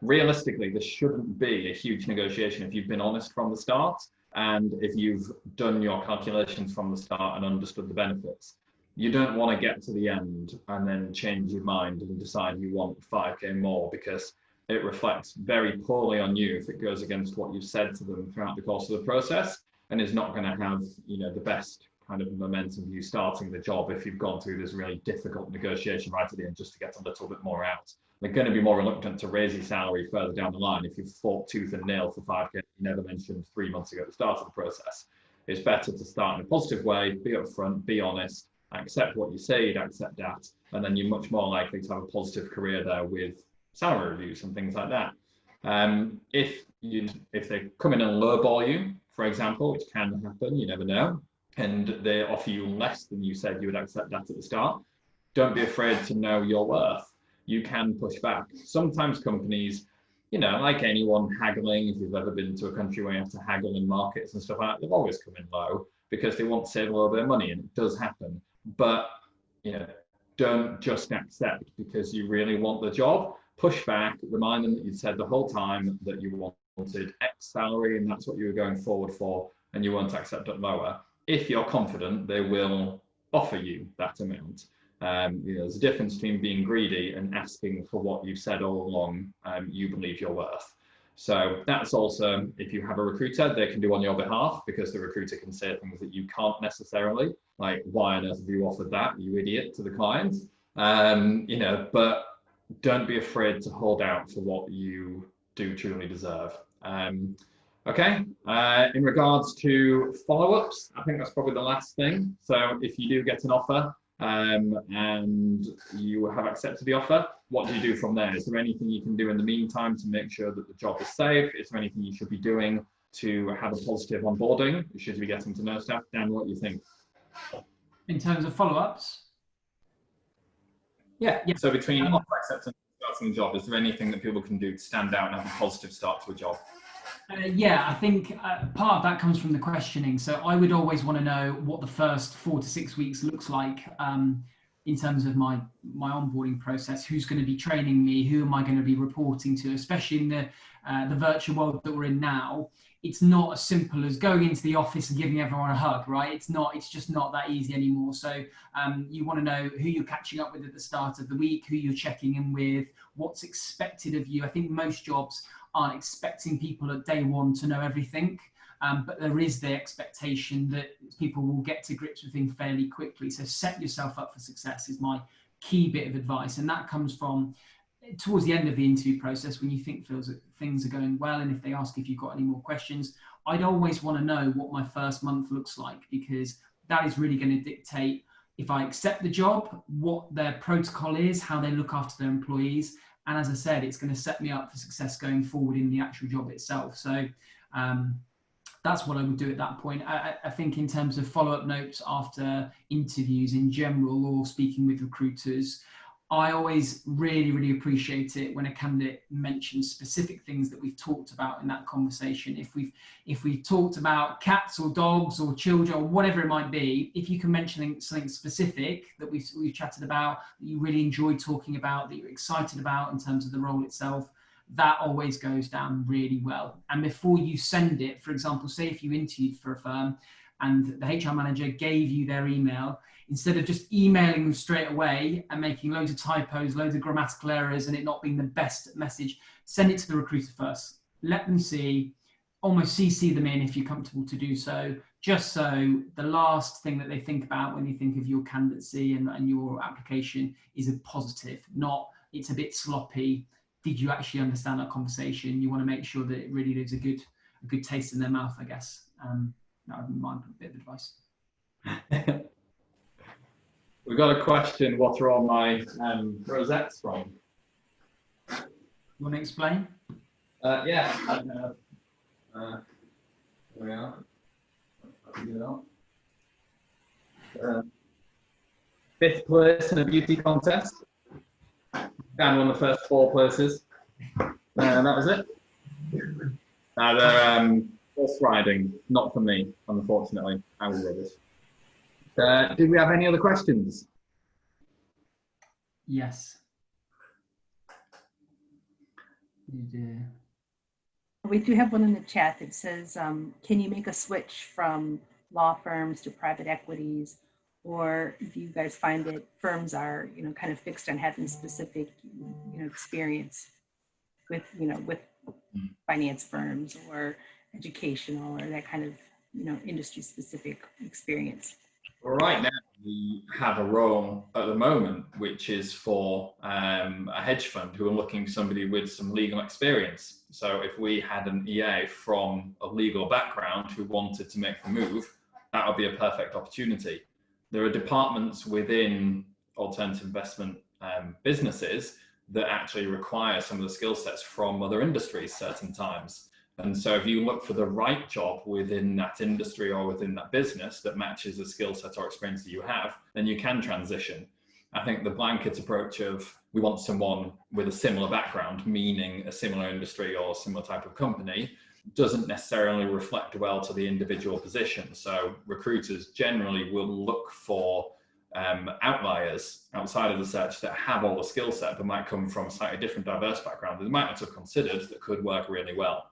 realistically, there shouldn't be a huge negotiation if you've been honest from the start, and if you've done your calculations from the start and understood the benefits. You don't want to get to the end and then change your mind and decide you want 5k more, because it reflects very poorly on you if it goes against what you've said to them throughout the course of the process, and is not going to have the best kind of momentum of you starting the job if you've gone through this really difficult negotiation right at the end just to get a little bit more out. They're going to be more reluctant to raise your salary further down the line if you've fought tooth and nail for 5k you never mentioned 3 months ago at the start of the process. It's better to start in a positive way, be upfront, be honest, accept what you say, you'd accept that, and then you're much more likely to have a positive career there with salary reviews and things like that. If they come in and lowball you, for example, which can happen, you never know, and they offer you less than you said you would accept that at the start, don't be afraid to know your worth. You can push back. Sometimes companies, like anyone haggling, if you've ever been to a country where you have to haggle in markets and stuff like that, they've always come in low because they want to save a little bit of money, and it does happen. But, don't just accept because you really want the job. Push back, remind them that you said the whole time that you wanted X salary and that's what you were going forward for, and you won't accept it lower. If you're confident, they will offer you that amount. There's a difference between being greedy and asking for what you've said all along you believe you're worth. So that's also, if you have a recruiter, they can do on your behalf, because the recruiter can say things that you can't necessarily, like, why on earth have you offered that, you idiot, to the client? But don't be afraid to hold out for what you do truly deserve. Okay, in regards to follow-ups, I think that's probably the last thing. So if you do get an offer and you have accepted the offer, what do you do from there? Is there anything you can do in the meantime to make sure that the job is safe? Is there anything you should be doing to have a positive onboarding? Should you be getting to know staff? Dan, what do you think? In terms of follow-ups? Yeah. So between offer acceptance and starting the job, is there anything that people can do to stand out and have a positive start to a job? I think part of that comes from the questioning. So I would always want to know what the first 4 to 6 weeks looks like in terms of my onboarding process. Who's going to be training me? Who am I going to be reporting to? Especially in the virtual world that we're in now, it's not as simple as going into the office and giving everyone a hug, right? It's just not that easy anymore. So you want to know who you're catching up with at the start of the week, who you're checking in with, what's expected of you. I think most jobs aren't expecting people at day one to know everything, but there is the expectation that people will get to grips with things fairly quickly. So set yourself up for success is my key bit of advice, and that comes from towards the end of the interview process when you think things are going well, and if they ask if you've got any more questions. I'd always want to know what my first month looks like, because that is really going to dictate if I accept the job, what their protocol is, how they look after their employees. And as I said, it's going to set me up for success going forward in the actual job itself. So that's what I would do at that point. I think in terms of follow-up notes after interviews in general, or speaking with recruiters, I always really appreciate it when a candidate mentions specific things that we've talked about in that conversation. If we've talked about cats or dogs or children or whatever it might be, if you can mention something specific that we've chatted about, that you really enjoyed talking about, that you're excited about in terms of the role itself, that always goes down really well. And before you send it, for example, say if you interviewed for a firm and the HR manager gave you their email, instead of just emailing them straight away and making loads of typos, loads of grammatical errors, and it not being the best message, send it to the recruiter first. Let them see, almost CC them in if you're comfortable to do so, just so the last thing that they think about when you think of your candidacy and your application is a positive, not it's a bit sloppy. Did you actually understand that conversation? You want to make sure that it really leaves a good taste in their mouth, I guess. That would be my bit of advice. We've got a question, what are all my rosettes from? You want to explain? Yeah. There we are. Fifth place in a beauty contest. And won the first 4 places. That was it. Now they're horse riding, not for me, unfortunately. I was rubbish. Did we have any other questions? Yes. You do. We do have one in the chat that says, can you make a switch from law firms to private equities? Or do you guys find that firms are, kind of fixed on having specific, experience with, with finance firms or educational or that kind of, industry specific experience? Well, right now we have a role at the moment, which is for a hedge fund who are looking for somebody with some legal experience. So if we had an EA from a legal background who wanted to make the move, that would be a perfect opportunity. There are departments within alternative investment businesses that actually require some of the skill sets from other industries certain times. And so if you look for the right job within that industry or within that business that matches the skill set or experience that you have, then you can transition. I think the blanket approach of we want someone with a similar background, meaning a similar industry or similar type of company, doesn't necessarily reflect well to the individual position. So recruiters generally will look for outliers outside of the search that have all the skill set but might come from a slightly different diverse background that they might not have considered that could work really well.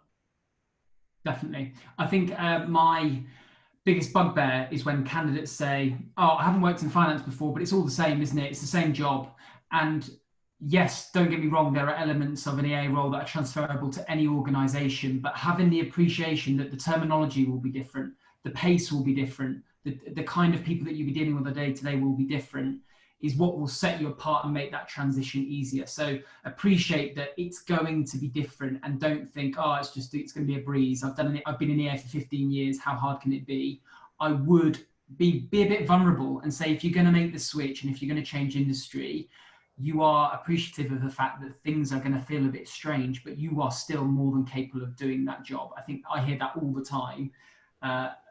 Definitely. I think my biggest bugbear is when candidates say, oh, I haven't worked in finance before, but it's all the same, isn't it? It's the same job. And yes, don't get me wrong, there are elements of an EA role that are transferable to any organisation, but having the appreciation that the terminology will be different, the pace will be different, the kind of people that you'll be dealing with on a day-to-day will be different, is what will set you apart and make that transition easier. So appreciate that it's going to be different and don't think, oh, it's going to be a breeze. I've been in EA for 15 years. How hard can it be? I would be a bit vulnerable and say, if you're going to make the switch and if you're going to change industry, you are appreciative of the fact that things are going to feel a bit strange, but you are still more than capable of doing that job. I think I hear that all the time.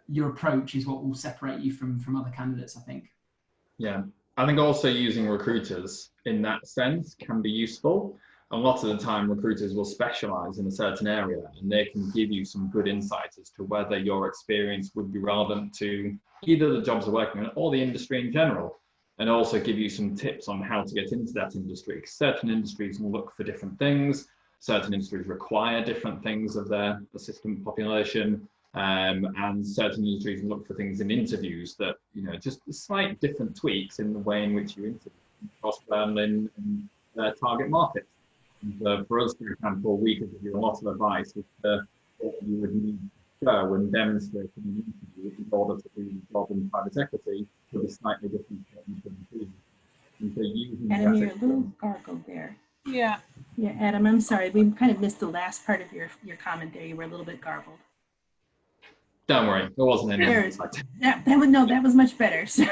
Your approach is what will separate you from other candidates, I think. Yeah, I think also using recruiters in that sense can be useful. A lot of the time recruiters will specialize in a certain area and they can give you some good insights as to whether your experience would be relevant to either the jobs they're working on or the industry in general, and also give you some tips on how to get into that industry. Certain industries will look for different things, certain industries require different things of their assistant population, and certain industries look for things in interviews that, just slight different tweaks in the way in which you interview, cross-learn in their target market. And, for us, for example, we could give you a lot of advice as to what you would need to show and demonstrate in an interview in order to do the job in private equity with a slightly different interview. And so using Adam, you're a little gargled there. Yeah. Yeah, Adam, I'm sorry. We kind of missed the last part of your comment there. You were a little bit garbled. Don't worry, there wasn't any. That was much better. So.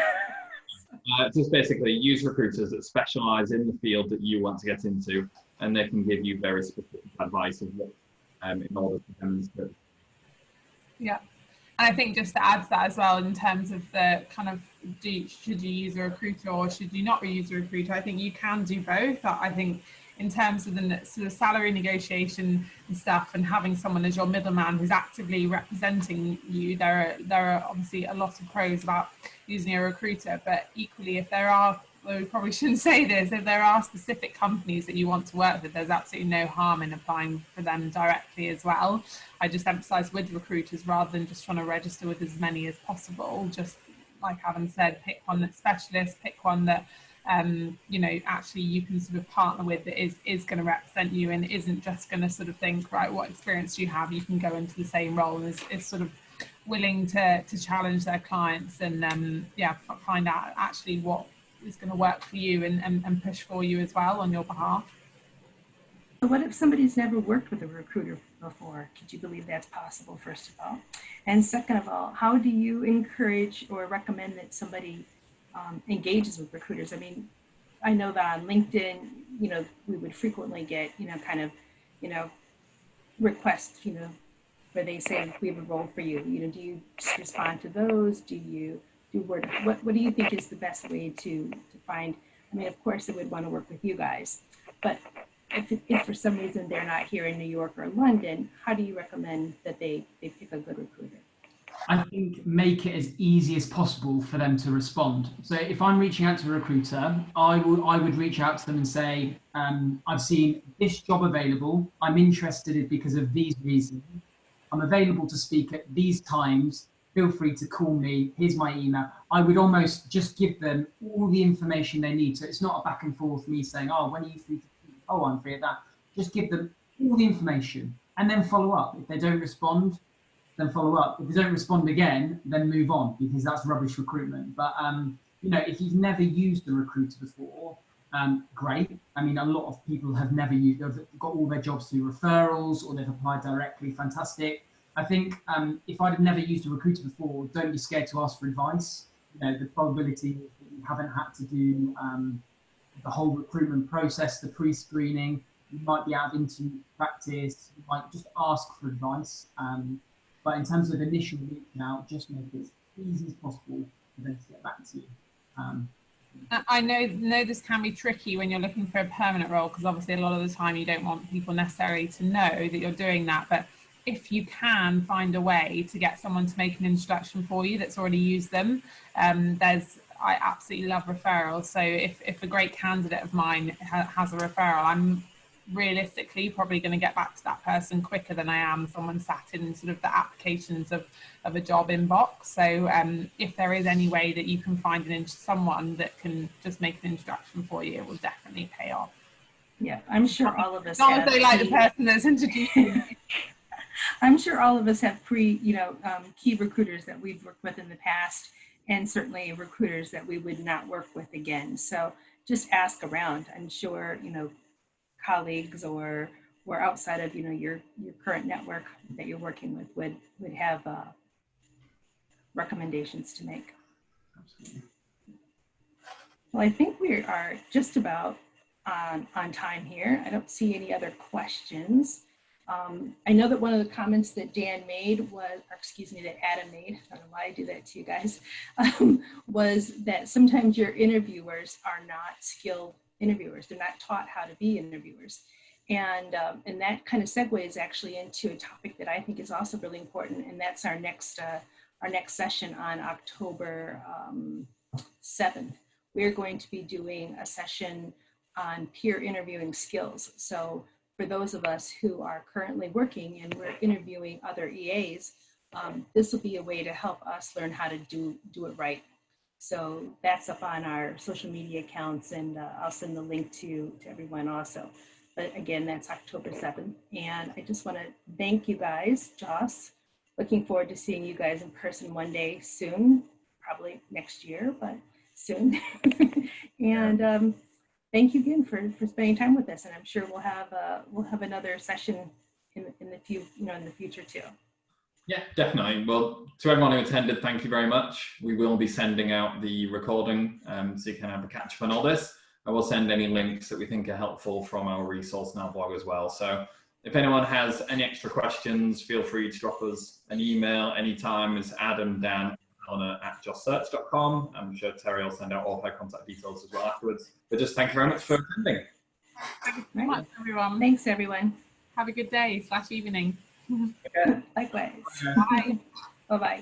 Just basically use recruiters that specialize in the field that you want to get into, and they can give you very specific advice of what in order to demonstrate. Yeah. I think just to add to that as well, in terms of the kind of should you use a recruiter or should you not use a recruiter, I think you can do both. I think in terms of the sort of salary negotiation and stuff, and having someone as your middleman who's actively representing you, there are obviously a lot of pros about using a recruiter. But equally, if there are, well, we probably shouldn't say this, if there are specific companies that you want to work with, there's absolutely no harm in applying for them directly as well. I just emphasize with recruiters, rather than just trying to register with as many as possible, just like Adam said, pick one that's specialist, pick one that you know, actually you can sort of partner with, that is going to represent you and isn't just going to sort of think, right, what experience do you have? You can go into the same role, and is sort of willing to challenge their clients and yeah, find out actually what is going to work for you and push for you as well on your behalf. So what if somebody's never worked with a recruiter before? Could you believe that's possible, first of all? And second of all, how do you encourage or recommend that somebody engages with recruiters? I mean, I know that on LinkedIn, you know, we would frequently get, you know, kind of, you know, requests, you know, where they say, we have a role for you. You know, do you just respond to those? Do you do word? What do you think is the best way to find? I mean, of course, they would want to work with you guys, but if for some reason they're not here in New York or London, how do you recommend that they pick a good recruiter? I think make it as easy as possible for them to respond. So if I'm reaching out to a recruiter, I would reach out to them and say, I've seen this job available. I'm interested because of these reasons. I'm available to speak at these times. Feel free to call me. Here's my email. I would almost just give them all the information they need. So it's not a back and forth me saying, oh, when are you free to speak? Oh, I'm free at that. Just give them all the information and then follow up. If they don't respond, then follow up. If they don't respond again, then move on, because that's rubbish recruitment. But you know, if you've never used a recruiter before, great. I mean, a lot of people have never used, they've got all their jobs through referrals or they've applied directly. Fantastic. I think if I'd have never used a recruiter before, don't be scared to ask for advice. You know, the probability that you haven't had to do the whole recruitment process, the pre-screening, you might be out of interview practice, you might just ask for advice. But in terms of initial reaching out, just make it as easy as possible for them to get back to you. I know this can be tricky when you're looking for a permanent role, because obviously a lot of the time you don't want people necessarily to know that you're doing that. But if you can find a way to get someone to make an introduction for you that's already used them, I absolutely love referrals. So if a great candidate of mine has a referral, I'm realistically probably going to get back to that person quicker than I am someone sat in sort of the applications of a job inbox. So if there is any way that you can find someone that can just make an introduction for you, it will definitely pay off. Yeah, I'm sure all of us not have. Not like the person that's introduced you. I'm sure all of us have key recruiters that we've worked with in the past, and certainly recruiters that we would not work with again. So just ask around. I'm sure, you know, colleagues or outside of, you know, your current network that you're working with would have recommendations to make. Absolutely. Well, I think we are just about on time here. I don't see any other questions. I know that one of the comments that Dan made was, or excuse me, that Adam made, I don't know why I do that to you guys, was that sometimes your interviewers are not skilled interviewers. They're not taught how to be interviewers. And that kind of segues actually into a topic that I think is also really important, and that's our next session on October 7th. We're going to be doing a session on peer interviewing skills. So for those of us who are currently working and we're interviewing other EAs, this will be a way to help us learn how to do it right. So that's up on our social media accounts, and I'll send the link to everyone also. But again, that's October 7th. And I just want to thank you guys, Joss. Looking forward to seeing you guys in person one day soon, probably next year, but soon. And thank you again for spending time with us. And I'm sure we'll have another session in the future too. Yeah, definitely. Well, to everyone who attended, thank you very much. We will be sending out the recording so you can have a catch up on all this. I will send any links that we think are helpful from our resource and our blog as well. So If anyone has any extra questions, feel free to drop us an email anytime. It's adamdan@justsearch.com. I'm sure Terry will send out all her contact details as well afterwards. But just thank you very much for attending. Thank you so much, everyone. Thanks, everyone. Have a good day / evening. Okay. Likewise. Bye. Bye-bye.